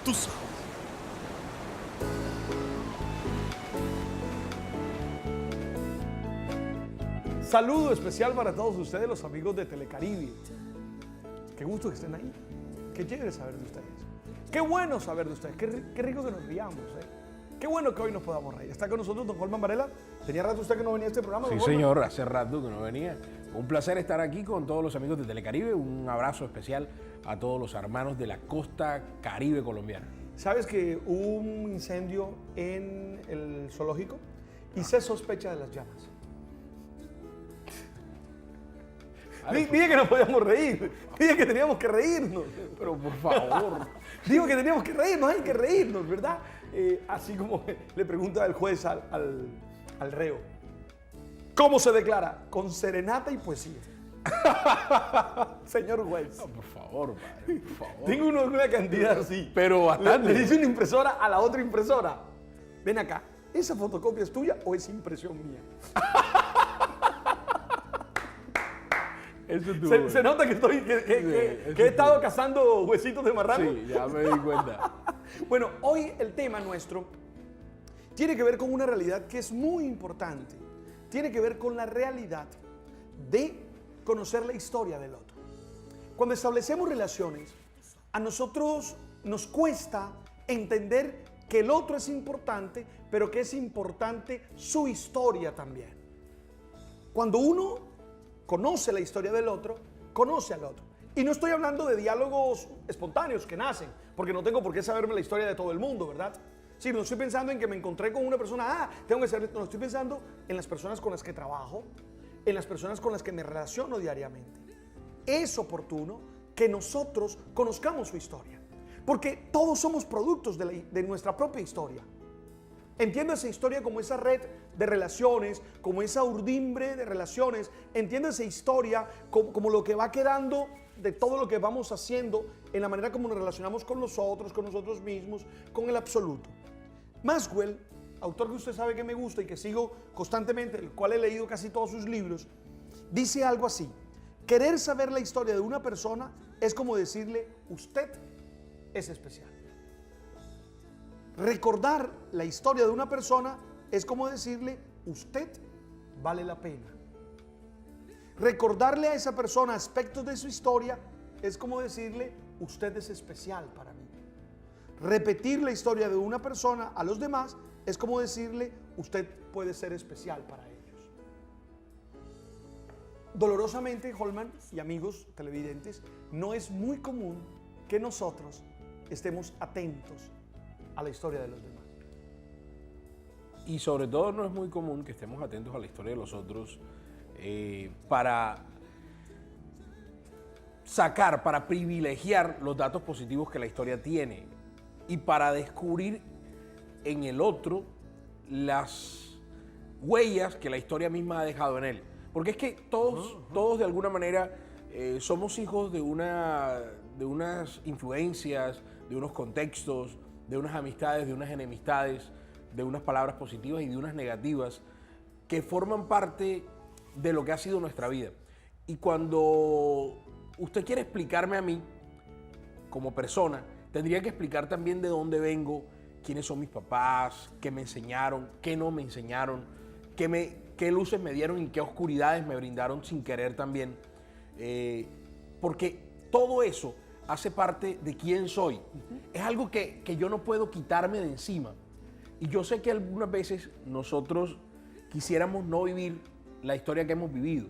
tus ojos. Saludo especial para todos ustedes, los amigos de Telecaribe. Qué gusto que estén ahí. Qué chévere saber de ustedes. Qué bueno saber de ustedes. Qué rico que nos riamos. Qué bueno que hoy nos podamos reír. Está con nosotros don Holman Varela. ¿Tenía rato usted que no venía a este programa? Sí, señor, hace rato que no venía. Un placer estar aquí con todos los amigos de Telecaribe. Un abrazo especial a todos los hermanos de la costa caribe colombiana. ¿Sabes que hubo un incendio en el zoológico y se sospecha de las llamas? Dije que no podíamos reír. Dije que teníamos que reírnos. Pero por favor. Digo que teníamos que reírnos, hay que reírnos, ¿verdad? Así como le pregunta el juez al reo. ¿Cómo se declara? Con serenata y poesía. Señor juez. No, por favor, padre, por favor. Tengo una cantidad así. Pero bastante. Le dice una impresora a la otra impresora. Ven acá, ¿esa fotocopia es tuya o es impresión mía? Eso Se nota que he estado cazando huesitos de marrano. Sí, ya me di cuenta. Bueno, hoy el tema nuestro tiene que ver con una realidad que es muy importante. Tiene que ver con la realidad de conocer la historia del otro. Cuando establecemos relaciones, a nosotros nos cuesta entender que el otro es importante, pero que es importante su historia también. Cuando uno conoce la historia del otro, conoce al otro. Y no estoy hablando de diálogos espontáneos que nacen, porque no tengo por qué saberme la historia de todo el mundo, ¿verdad? Sí, no estoy pensando en que me encontré con una persona, tengo que saber, no, estoy pensando en las personas con las que trabajo, en las personas con las que me relaciono diariamente. Es oportuno que nosotros conozcamos su historia, porque todos somos productos de nuestra propia historia. Entiendo esa historia como esa red de relaciones, como esa urdimbre de relaciones. Entiendo esa historia como lo que va quedando de todo lo que vamos haciendo en la manera como nos relacionamos con nosotros mismos, con el absoluto. Maxwell, autor que usted sabe que me gusta y que sigo constantemente, el cual he leído casi todos sus libros, dice algo así: querer saber la historia de una persona es como decirle, usted es especial. Recordar la historia de una persona es como decirle, usted vale la pena. Recordarle a esa persona aspectos de su historia es como decirle, usted es especial para mí. Repetir la historia de una persona a los demás es como decirle, usted puede ser especial para ellos. Dolorosamente, Holman y amigos televidentes, no es muy común que nosotros estemos atentos a la historia de los demás. Y sobre todo no es muy común que estemos atentos a la historia de los otros para sacar, para privilegiar los datos positivos que la historia tiene y para descubrir en el otro las huellas que la historia misma ha dejado en él. Porque es que todos de alguna manera somos hijos de unas influencias, de unos contextos, de unas amistades, de unas enemistades, de unas palabras positivas y de unas negativas que forman parte de lo que ha sido nuestra vida. Y cuando usted quiere explicarme a mí como persona, tendría que explicar también de dónde vengo, quiénes son mis papás, qué me enseñaron, qué no me enseñaron, qué luces me dieron y qué oscuridades me brindaron sin querer también. Porque todo eso hace parte de quién soy. Es algo que yo no puedo quitarme de encima. Y yo sé que algunas veces nosotros quisiéramos no vivir la historia que hemos vivido.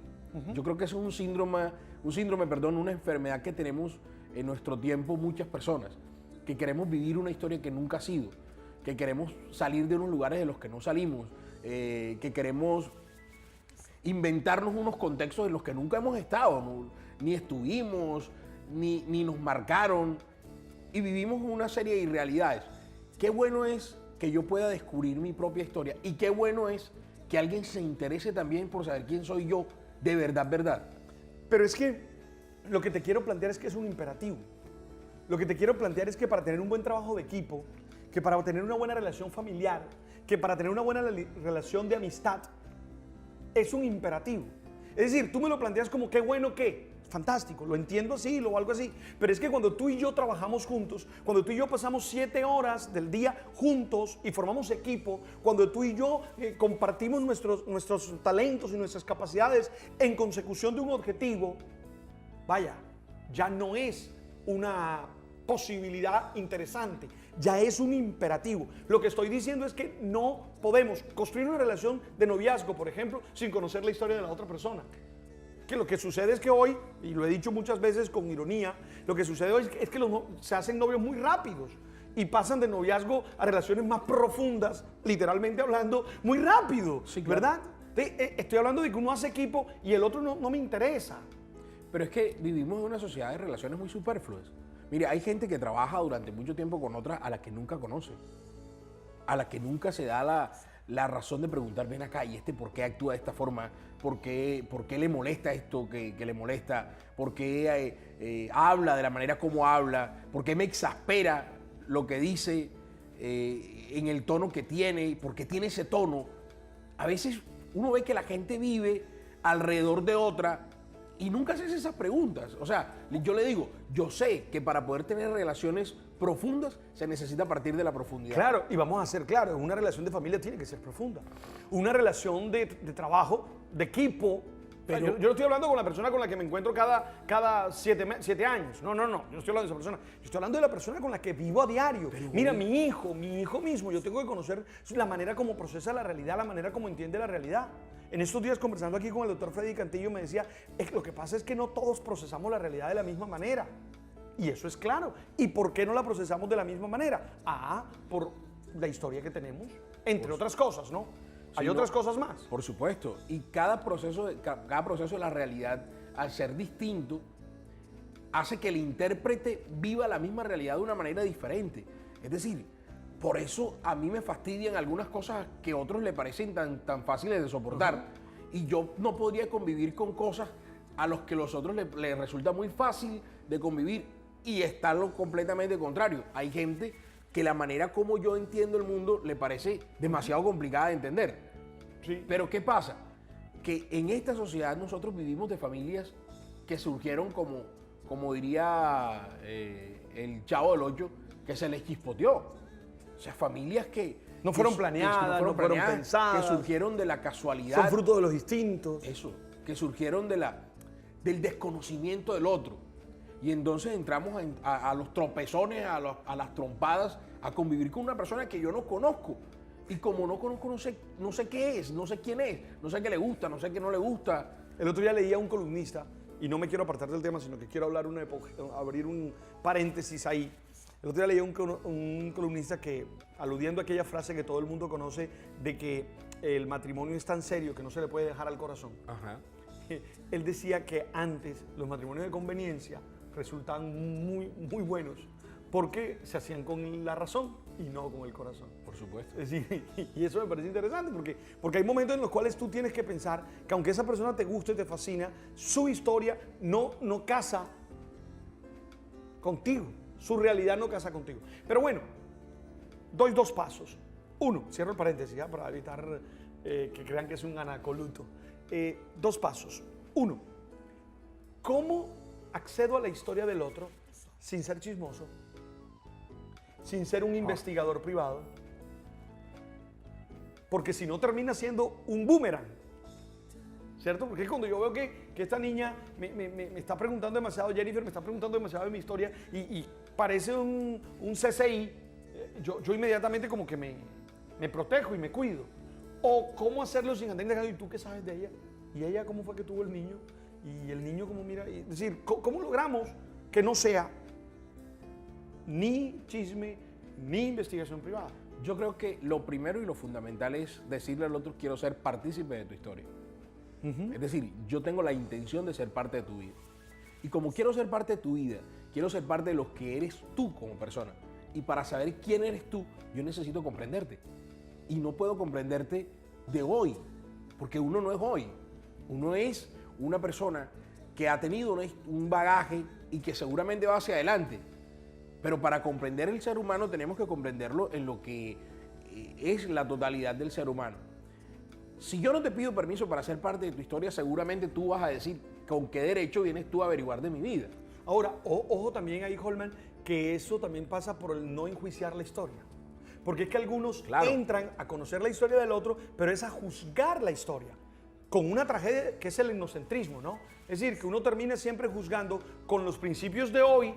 Yo creo que eso es una enfermedad que tenemos en nuestro tiempo muchas personas, que queremos vivir una historia que nunca ha sido, que queremos salir de unos lugares de los que no salimos, que queremos inventarnos unos contextos en los que nunca hemos estado, ni estuvimos, ni nos marcaron, y vivimos una serie de irrealidades. Qué bueno es que yo pueda descubrir mi propia historia y qué bueno es que alguien se interese también por saber quién soy yo de verdad. Pero es que lo que te quiero plantear es que es un imperativo. Lo que te quiero plantear es que para tener un buen trabajo de equipo, que para tener una buena relación familiar, que para tener una buena relación de amistad, es un imperativo. Es decir, tú me lo planteas como qué bueno que fantástico, lo entiendo así, lo valgo así. Pero es que cuando tú y yo trabajamos juntos, cuando tú y yo pasamos 7 horas del día juntos y formamos equipo, cuando tú y yo compartimos nuestros talentos y nuestras capacidades en consecución de un objetivo, vaya, ya no es una posibilidad interesante, ya es un imperativo. Lo que estoy diciendo es que no podemos construir una relación de noviazgo, por ejemplo, sin conocer la historia de la otra persona. Que lo que sucede es que hoy, y lo he dicho muchas veces con ironía, lo que sucede hoy es que se hacen novios muy rápidos y pasan de noviazgo a relaciones más profundas, literalmente hablando, muy rápido, sí, claro. ¿verdad? Estoy hablando de que uno hace equipo y el otro no me interesa. Pero es que vivimos en una sociedad de relaciones muy superfluas. Mire, hay gente que trabaja durante mucho tiempo con otras a la que nunca conoce, a la que nunca se da la razón de preguntar, ven acá, ¿y este por qué actúa de esta forma? ¿Por qué le molesta esto que le molesta? ¿Por qué habla de la manera como habla? ¿Por qué me exaspera lo que dice en el tono que tiene? ¿Por qué tiene ese tono? A veces uno ve que la gente vive alrededor de otra y nunca se hace esas preguntas. O sea, yo le digo, yo sé que para poder tener relaciones profundas se necesita partir de la profundidad. Claro, y vamos a ser claros, una relación de familia tiene que ser profunda. Una relación de trabajo, de equipo. Pero yo no estoy hablando con la persona con la que me encuentro cada 7 años. No, yo no estoy hablando de esa persona. Yo estoy hablando de la persona con la que vivo a diario. Pero, mira, mi hijo mismo, yo tengo que conocer la manera como procesa la realidad, la manera como entiende la realidad. En estos días, conversando aquí con el doctor Freddy Cantillo, me decía, lo que pasa es que no todos procesamos la realidad de la misma manera. Y eso es claro. ¿Y por qué no la procesamos de la misma manera? Por la historia que tenemos, entre otras cosas, ¿no? Hay otras cosas más. Por supuesto. Y cada proceso de la realidad, al ser distinto, hace que el intérprete viva la misma realidad de una manera diferente. Es decir, por eso a mí me fastidian algunas cosas que a otros le parecen tan fáciles de soportar. Y yo no podría convivir con cosas a los que los otros les resulta muy fácil de convivir y está lo completamente contrario. Hay gente que la manera como yo entiendo el mundo le parece demasiado complicada de entender. Sí. Pero ¿qué pasa? Que en esta sociedad nosotros vivimos de familias que surgieron como diría el Chavo del Ocho, que se les chispoteó. O sea, familias que no fueron planeadas, no fueron pensadas, que surgieron de la casualidad. Son fruto de los instintos. Eso, que surgieron del desconocimiento del otro. Y entonces entramos a los tropezones, a las trompadas, a convivir con una persona que yo no conozco. Y como no conozco, no sé qué es, no sé quién es, no sé qué le gusta, no sé qué no le gusta. El otro día leía a un columnista, y no me quiero apartar del tema, sino que quiero hablar abrir un paréntesis ahí. El otro día leía un columnista que, aludiendo a aquella frase que todo el mundo conoce, de que el matrimonio es tan serio que no se le puede dejar al corazón. Ajá. Él decía que antes los matrimonios de conveniencia resultaban muy buenos porque se hacían con la razón y no con el corazón. Por supuesto. Es decir, y eso me parece interesante porque hay momentos en los cuales tú tienes que pensar que aunque esa persona te guste, te fascina, su historia no casa contigo, su realidad no casa contigo. Pero bueno, doy 2 pasos. 1, cierro el paréntesis ¿ya? Para evitar que crean que es un anacoluto. 2 pasos. 1, ¿cómo accedo a la historia del otro sin ser chismoso? Sin ser un investigador privado, porque si no termina siendo un boomerang, ¿cierto? Porque cuando yo veo que esta niña me está preguntando demasiado, Jennifer me está preguntando demasiado de mi historia y parece un CCI, yo inmediatamente como que me protejo y me cuido. O cómo hacerlo sin andar indagando, ¿y tú qué sabes de ella? ¿Y ella cómo fue que tuvo el niño? ¿Y el niño cómo mira? Es decir, ¿cómo logramos que no sea ni chisme, ni investigación privada? Yo creo que lo primero y lo fundamental es decirle al otro, quiero ser partícipe de tu historia. Es decir, yo tengo la intención de ser parte de tu vida. Y como quiero ser parte de tu vida, quiero ser parte de lo que eres tú como persona. Y para saber quién eres tú, yo necesito comprenderte. Y no puedo comprenderte de hoy, porque uno no es hoy. Uno es una persona que ha tenido un bagaje y que seguramente va hacia adelante. Pero para comprender el ser humano tenemos que comprenderlo en lo que es la totalidad del ser humano. Si yo no te pido permiso para ser parte de tu historia, seguramente tú vas a decir, ¿con qué derecho vienes tú a averiguar de mi vida? Ahora, ojo también ahí, Holman, que eso también pasa por el no enjuiciar la historia. Porque es que algunos Claro. entran a conocer la historia del otro, pero es a juzgar la historia. Con una tragedia que es el etnocentrismo, ¿no? Es decir, que uno termina siempre juzgando con los principios de hoy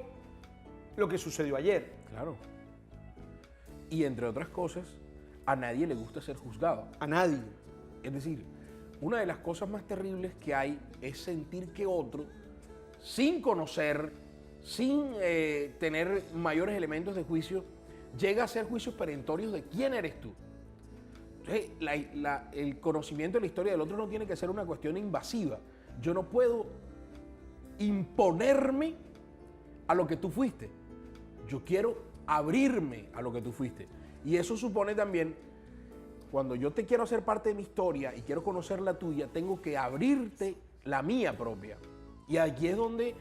lo que sucedió ayer. Claro. Y entre otras cosas, a nadie le gusta ser juzgado. A nadie. Es decir, una de las cosas más terribles que hay es sentir que otro, sin conocer, sin tener mayores elementos de juicio, llega a hacer juicios perentorios de quién eres tú. Entonces, el conocimiento de la historia del otro no tiene que ser una cuestión invasiva. Yo no puedo imponerme a lo que tú fuiste. Yo quiero abrirme a lo que tú fuiste. Y eso supone también, cuando yo te quiero hacer parte de mi historia y quiero conocer la tuya, tengo que abrirte la mía propia. Y aquí es donde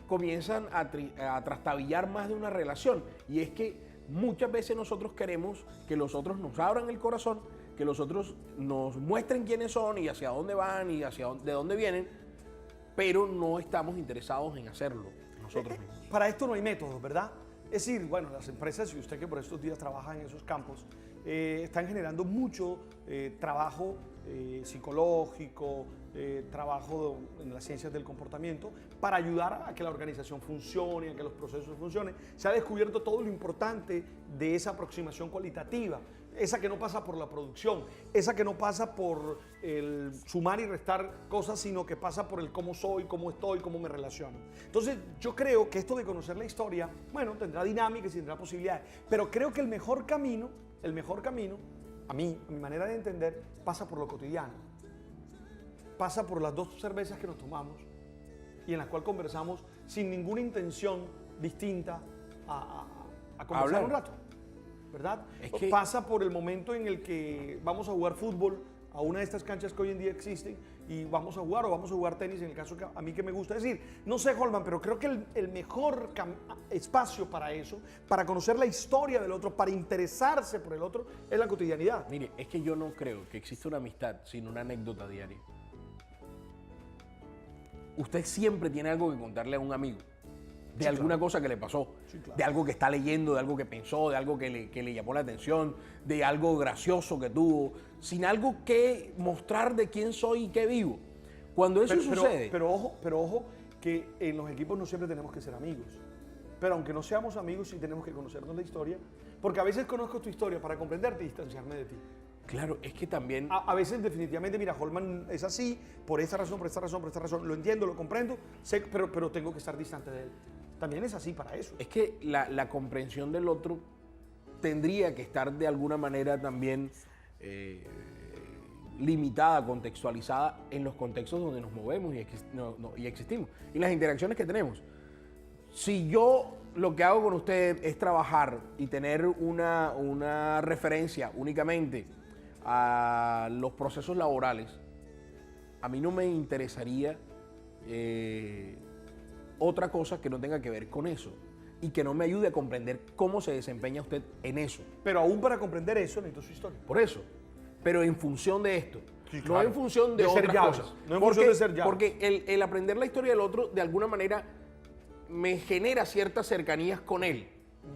comienzan a trastabillar más de una relación. Y es que muchas veces nosotros queremos que los otros nos abran el corazón, que los otros nos muestren quiénes son y hacia dónde van y de dónde vienen, pero no estamos interesados en hacerlo nosotros mismos. Para esto no hay métodos, ¿verdad? Es decir, bueno, las empresas, y usted que por estos días trabaja en esos campos, están generando mucho trabajo psicológico, trabajo en las ciencias del comportamiento para ayudar a que la organización funcione, a que los procesos funcionen. Se ha descubierto todo lo importante de esa aproximación cualitativa, esa que no pasa por la producción, esa que no pasa por el sumar y restar cosas, sino que pasa por el cómo soy, cómo estoy, cómo me relaciono. Entonces, yo creo que esto de conocer la historia, bueno, tendrá dinámicas y tendrá posibilidades, pero creo que el mejor camino, a mi manera de entender, pasa por lo cotidiano. Pasa por las 2 cervezas que nos tomamos y en las cuales conversamos sin ninguna intención distinta a conversar Hablar. un rato, ¿verdad? Es que- Pasa por el momento en el que vamos a jugar fútbol a una de estas canchas que hoy en día existen y vamos a jugar, o vamos a jugar tenis en el caso que a mí que me gusta. Es decir, no sé, Holman, pero creo que el mejor espacio para eso, para conocer la historia del otro, para interesarse por el otro, es la cotidianidad. Mire, es que yo no creo que exista una amistad sin una anécdota diaria. Usted siempre tiene algo que contarle a un amigo, de Sí, alguna claro. cosa que le pasó, Sí, claro. de algo que está leyendo, de algo que pensó, de algo que le llamó la atención, de algo gracioso que tuvo, sin algo que mostrar de quién soy y qué vivo. Cuando eso sucede, Pero ojo, que en los equipos no siempre tenemos que ser amigos. Pero aunque no seamos amigos, sí tenemos que conocernos la historia, porque a veces conozco tu historia para comprenderte y distanciarme de ti. claro, es que también A veces definitivamente, mira, Holman es así, por esta razón, por esta razón, por esta razón, lo entiendo, lo comprendo, sé, pero tengo que estar distante de él. También es así para eso. es que la comprensión del otro tendría que estar de alguna manera también limitada, contextualizada en los contextos donde nos movemos y existimos, y las interacciones que tenemos. Si yo lo que hago con usted es trabajar y tener una referencia únicamente a los procesos laborales, a mí no me interesaría otra cosa que no tenga que ver con eso y que no me ayude a comprender cómo se desempeña usted en eso. Pero aún para comprender eso necesito su historia. Por eso. Pero en función de esto. Sí, No claro. en función de De ser otras llaves, cosas. no en función de ser llaves. Porque el aprender la historia del otro, de alguna manera, me genera ciertas cercanías con él.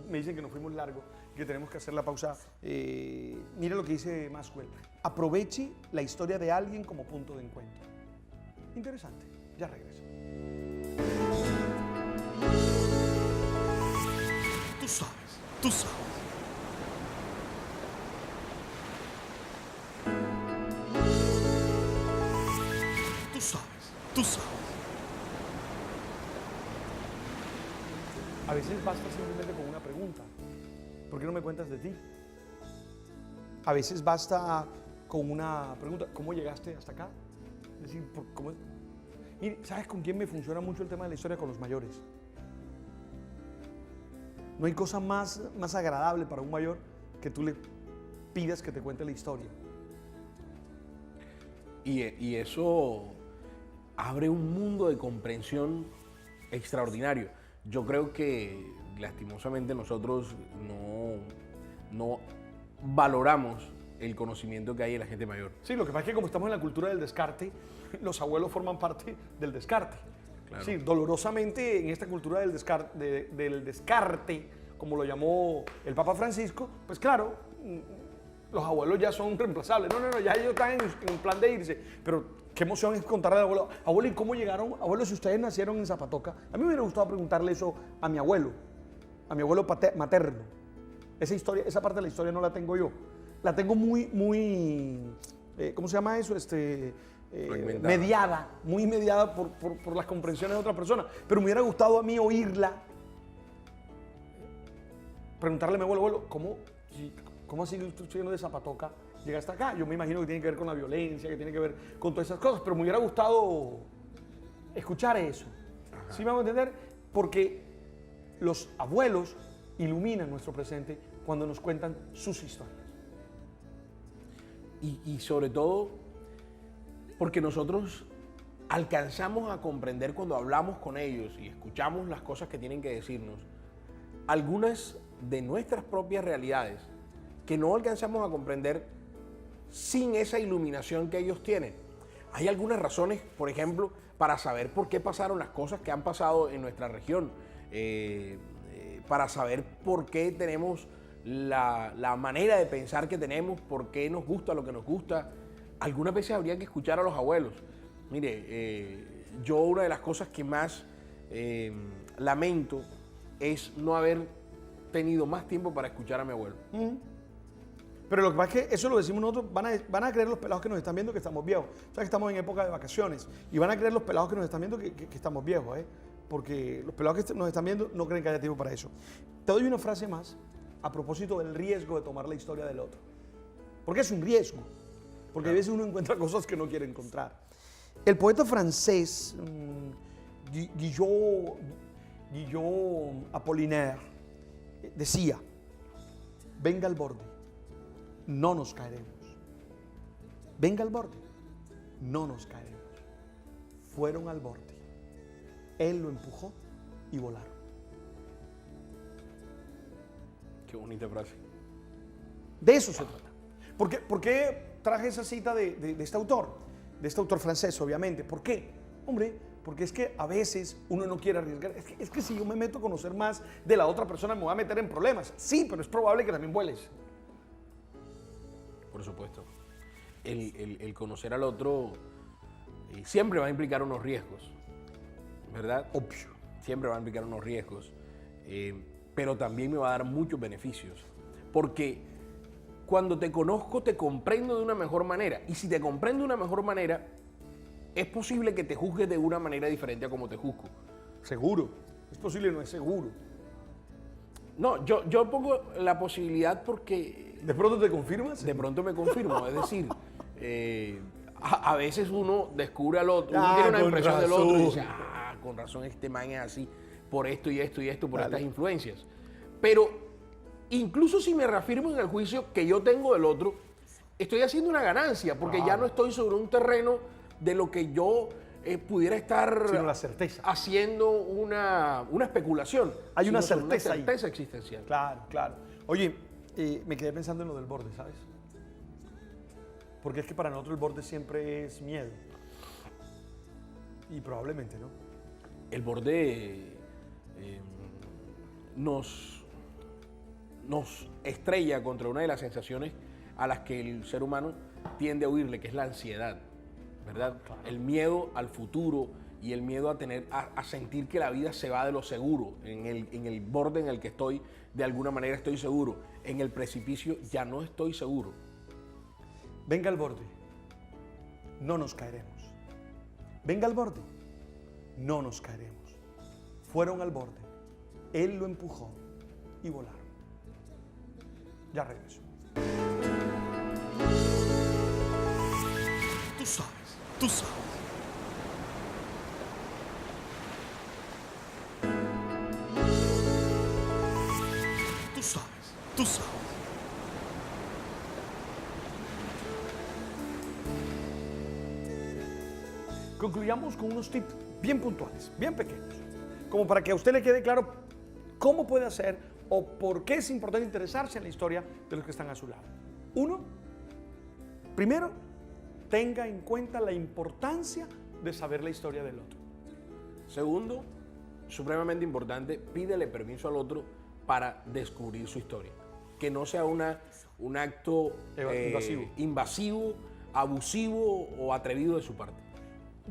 Me dicen que nos fuimos largo, que tenemos que hacer la pausa. Mire lo que dice Maxwell. Aproveche la historia de alguien como punto de encuentro. Interesante. Ya regreso. Tú sabes, tú sabes. Tú sabes, tú sabes. A veces basta simplemente con una pregunta. ¿Por qué no me cuentas de ti? A veces basta con una pregunta. ¿Cómo llegaste hasta acá? Es decir, ¿cómo? Mire, ¿sabes con quién me funciona mucho el tema de la historia? Con los mayores. No hay cosa más agradable para un mayor que tú le pidas que te cuente la historia. Y eso abre un mundo de comprensión extraordinario. Yo creo que lastimosamente nosotros no valoramos el conocimiento que hay en la gente mayor. Sí, lo que pasa es que como estamos en la cultura del descarte, los abuelos forman parte del descarte. Claro. Sí, dolorosamente en esta cultura del descarte, como lo llamó el Papa Francisco, pues claro, los abuelos ya son reemplazables. No, ya ellos están en plan de irse. Pero qué emoción es contarle al abuelo. Abuelo, ¿y cómo llegaron? Abuelo, si ustedes nacieron en Zapatoca. A mí me hubiera gustado preguntarle eso a mi abuelo materno. Esa historia, esa parte de la historia no la tengo yo. La tengo muy, ¿cómo se llama eso? Mediada, muy mediada por las comprensiones de otra persona. Pero me hubiera gustado a mí oírla, preguntarle a mi abuelo, ¿cómo así que usted siendo de Zapatoca llega hasta acá? Yo me imagino que tiene que ver con la violencia, que tiene que ver con todas esas cosas, pero me hubiera gustado escuchar eso. Ajá. ¿Sí me vamos a entender? Porque los abuelos iluminan nuestro presente cuando nos cuentan sus historias. Y sobre todo porque nosotros alcanzamos a comprender cuando hablamos con ellos y escuchamos las cosas que tienen que decirnos, algunas de nuestras propias realidades que no alcanzamos a comprender sin esa iluminación que ellos tienen. Hay algunas razones, por ejemplo, para saber por qué pasaron las cosas que han pasado en nuestra región, para saber por qué tenemos la manera de pensar que tenemos, por qué nos gusta lo que nos gusta. Algunas veces habría que escuchar a los abuelos. Mire, yo una de las cosas que más lamento es no haber tenido más tiempo para escuchar a mi abuelo. Pero lo que pasa es que eso lo decimos nosotros, van a creer los pelados que nos están viendo que estamos viejos. O sea, que estamos en época de vacaciones. Y van a creer los pelados que nos están viendo que estamos viejos, porque los pelados que nos están viendo no creen que haya tiempo para eso. Te doy una frase más a propósito del riesgo de tomar la historia del otro. Porque es un riesgo. Porque a veces uno encuentra cosas que no quiere encontrar. El poeta francés Guillaume Apollinaire decía: venga al borde, no nos caeremos. Venga al borde, no nos caeremos. Fueron al borde, él lo empujó y volaron. Qué bonita frase. De eso se trata. ¿Por qué traje esa cita de este autor? De este autor francés, obviamente. ¿Por qué? Hombre, porque es que a veces uno no quiere arriesgar. Es que si yo me meto a conocer más de la otra persona me voy a meter en problemas. Sí, pero es probable que también vueles. Por supuesto. El conocer al otro siempre va a implicar unos riesgos, ¿verdad? Obvio. Siempre va a implicar unos riesgos, pero también me va a dar muchos beneficios. Porque cuando te conozco, te comprendo de una mejor manera. Y si te comprendo de una mejor manera, es posible que te juzgues de una manera diferente a como te juzgo. Seguro. Es posible, no es seguro. No, yo pongo la posibilidad porque... ¿De pronto te confirmas? De pronto me confirmo. Es decir, a veces uno descubre al otro, uno tiene una impresión del otro y dice, con razón este man es así, por esto y esto y esto, por estas influencias. Pero incluso si me reafirmo en el juicio que yo tengo del otro, estoy haciendo una ganancia, porque ya no estoy sobre un terreno de lo que yo pudiera estar sino la certeza. Haciendo una especulación. Hay una certeza ahí. Una certeza existencial. Claro. Oye, me quedé pensando en lo del borde, ¿sabes? Porque es que para nosotros el borde siempre es miedo. Y probablemente, ¿no? El borde nos estrella contra una de las sensaciones a las que el ser humano tiende a huirle, que es la ansiedad, ¿verdad? Claro. El miedo al futuro y el miedo a sentir que la vida se va de lo seguro. En el borde en el que estoy, de alguna manera estoy seguro. En el precipicio ya no estoy seguro. Venga al borde, no nos caeremos. Venga al borde, no nos caeremos. Fueron al borde, él lo empujó y volaron. Ya regreso. Tú sabes. Tú sabes. Concluyamos con unos tips bien puntuales, bien pequeños, como para que a usted le quede claro cómo puede hacer o por qué es importante interesarse en la historia de los que están a su lado. Uno, Primero, tenga en cuenta la importancia de saber la historia del otro. Segundo, supremamente importante, pídele permiso al otro para descubrir su historia. Que no sea un acto invasivo, abusivo o atrevido de su parte.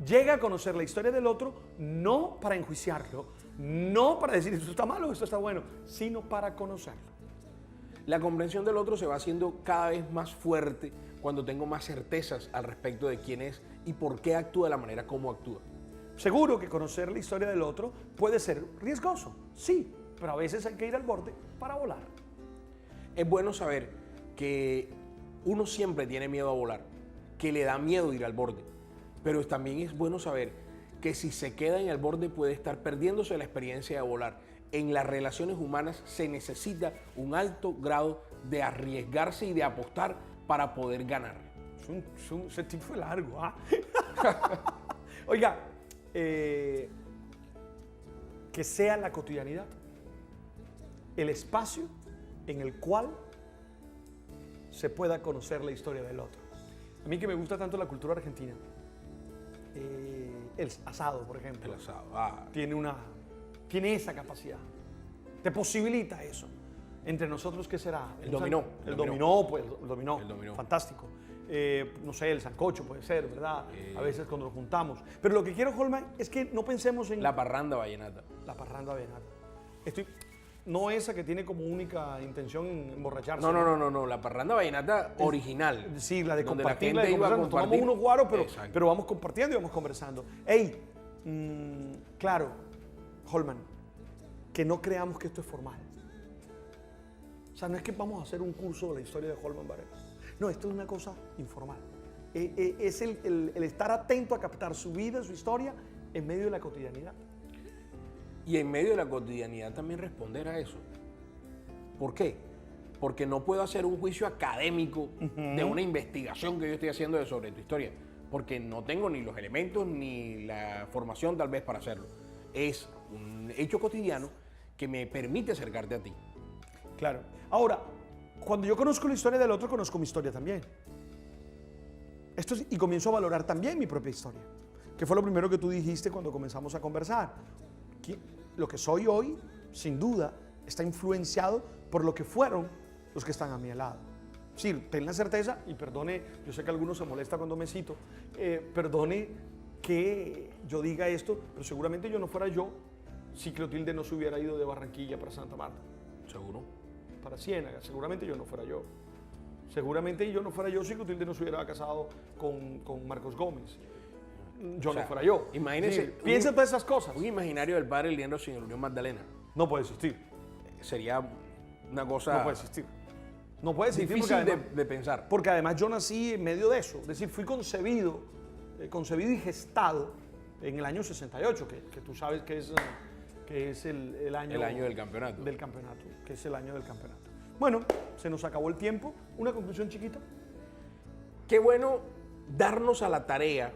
Llega a conocer la historia del otro no para enjuiciarlo, no para decir esto está malo, esto está bueno, sino para conocerlo. La comprensión del otro se va haciendo cada vez más fuerte cuando tengo más certezas al respecto de quién es y por qué actúa de la manera como actúa. Seguro que conocer la historia del otro puede ser riesgoso, sí, pero a veces hay que ir al borde para volar. Es bueno saber que uno siempre tiene miedo a volar, que le da miedo ir al borde, pero también es bueno saber que si se queda en el borde puede estar perdiéndose la experiencia de volar. En las relaciones humanas se necesita un alto grado de arriesgarse y de apostar para poder ganar. Ese tip fue largo, ¿ah? Oiga, que sea la cotidianidad el espacio en el cual se pueda conocer la historia del otro. A mí que me gusta tanto la cultura argentina, el asado, por ejemplo, El asado, tiene esa capacidad, te posibilita eso. Entre nosotros, ¿qué será? El dominó. El dominó, pues, el dominó. El dominó. Fantástico. No sé, el sancocho puede ser, ¿verdad? A veces cuando nos juntamos. Pero lo que quiero, Holman, es que no pensemos en... La parranda vallenata. La parranda vallenata. No esa que tiene como única intención emborracharse. No, la parranda vallenata original. Sí, la de donde compartir, la la de gente iba a conversar. Nos tomamos compartir. unos guaros, Exacto. pero vamos compartiendo y vamos conversando. Ey, claro, Holman, que no creamos que esto es formal. O sea, no es que vamos a hacer un curso de la historia de Holman Varela. No, esto es una cosa informal. Es el estar atento a captar su vida, su historia, en medio de la cotidianidad. Y en medio de la cotidianidad también responder a eso. ¿Por qué? Porque no puedo hacer un juicio académico de una investigación que yo estoy haciendo sobre tu historia, porque no tengo ni los elementos ni la formación tal vez para hacerlo. Es un hecho cotidiano que me permite acercarte a ti. Claro. Ahora, cuando yo conozco la historia del otro, conozco mi historia también. Y comienzo a valorar también mi propia historia, que fue lo primero que tú dijiste cuando comenzamos a conversar. Lo que soy hoy, sin duda, está influenciado por lo que fueron los que están a mi lado. Sí, ten la certeza, y perdone, yo sé que algunos se molesta cuando me cito, perdone que yo diga esto, pero seguramente yo no fuera yo si Clotilde no se hubiera ido de Barranquilla para Santa Marta. ¿Seguro? Para Ciénaga, seguramente yo no fuera yo. Seguramente yo no fuera yo si Clotilde no se hubiera casado con Marcos Gómez. Yo no fuera yo. Imagínense. Sí, piensa todas esas cosas. Un imaginario del padre Liendro sin el Unión Magdalena. No puede existir. Sería una cosa. No puede existir. No puede existir difícil porque además, de pensar. Porque además yo nací en medio de eso. Es decir, fui concebido y gestado en el año 68, que tú sabes que es el año... El año del campeonato. Del campeonato, que es el año del campeonato. Bueno, se nos acabó el tiempo. Una conclusión chiquita. Qué bueno darnos a la tarea,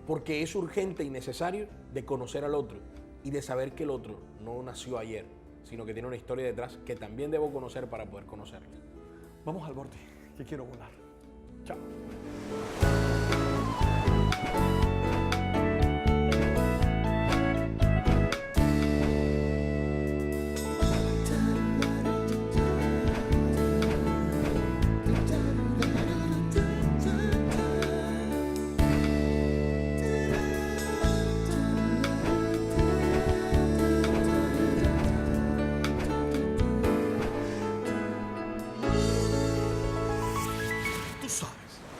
porque es urgente y necesario, de conocer al otro y de saber que el otro no nació ayer, sino que tiene una historia detrás que también debo conocer para poder conocerla. Vamos al borde, que quiero volar. Chao.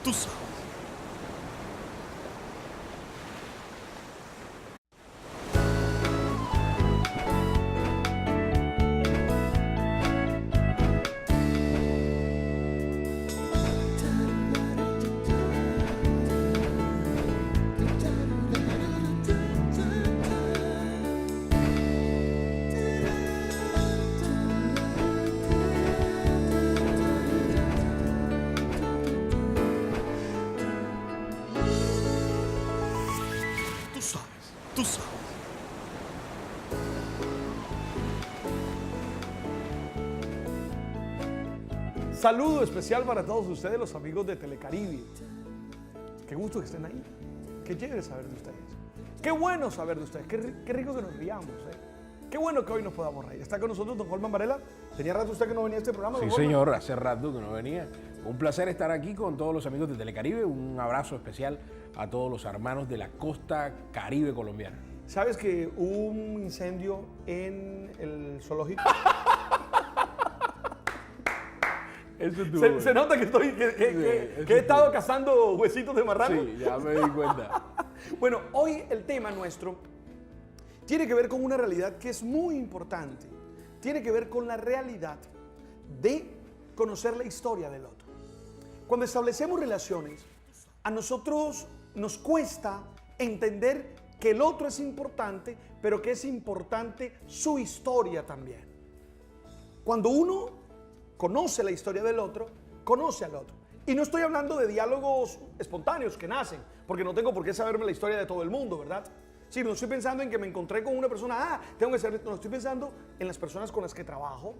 Tú sabes. Tú sabes. Saludo especial para todos ustedes, los amigos de Telecaribe. Qué gusto que estén ahí. Qué chévere saber de ustedes. Qué bueno saber de ustedes. Qué rico que nos riamos. Qué bueno que hoy nos podamos reír. Está con nosotros don Holman Varela. ¿Tenía rato usted que no venía a este programa? Sí, don Holman? señor, hace rato que no venía. Un placer estar aquí con todos los amigos de Telecaribe. Un abrazo especial a todos los hermanos de la costa caribe colombiana. ¿Sabes que hubo un incendio en el zoológico? Eso estuvo Se bueno. nota que he estado cazando huesitos de marrano. Sí, ya me di cuenta. Bueno, hoy el tema nuestro tiene que ver con una realidad que es muy importante. Tiene que ver con la realidad de conocer la historia del otro. Cuando establecemos relaciones, a nosotros nos cuesta entender que el otro es importante, pero que es importante su historia también. Cuando uno conoce la historia del otro, conoce al otro. Y no estoy hablando de diálogos espontáneos que nacen, porque no tengo por qué saberme la historia de todo el mundo, ¿verdad? Sí, no estoy pensando en que me encontré con una persona, tengo que saber, no, estoy pensando en las personas con las que trabajo,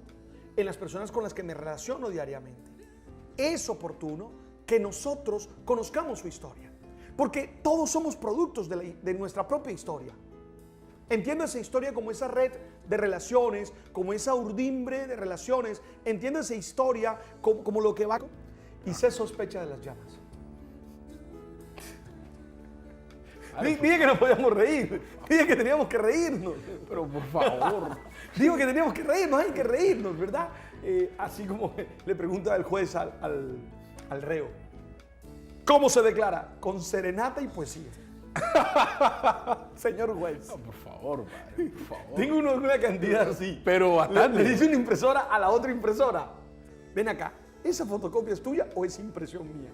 en las personas con las que me relaciono diariamente. Es oportuno que nosotros conozcamos su historia, porque todos somos productos de nuestra propia historia. Entiendo esa historia como esa red de relaciones, como esa urdimbre de relaciones. Entiendo esa historia como lo que va y se sospecha de las llamas. Dije que no podíamos reír. Dije que teníamos que reírnos. Pero por favor. Digo que teníamos que reírnos, hay que reírnos, ¿verdad? Así como le pregunta el juez al reo. ¿Cómo se declara? Con serenata y poesía. Señor juez. No, por favor, padre, por favor. Tengo una cantidad así. Pero bastante. Le dice una impresora a la otra impresora. Ven acá, ¿esa fotocopia es tuya o es impresión mía?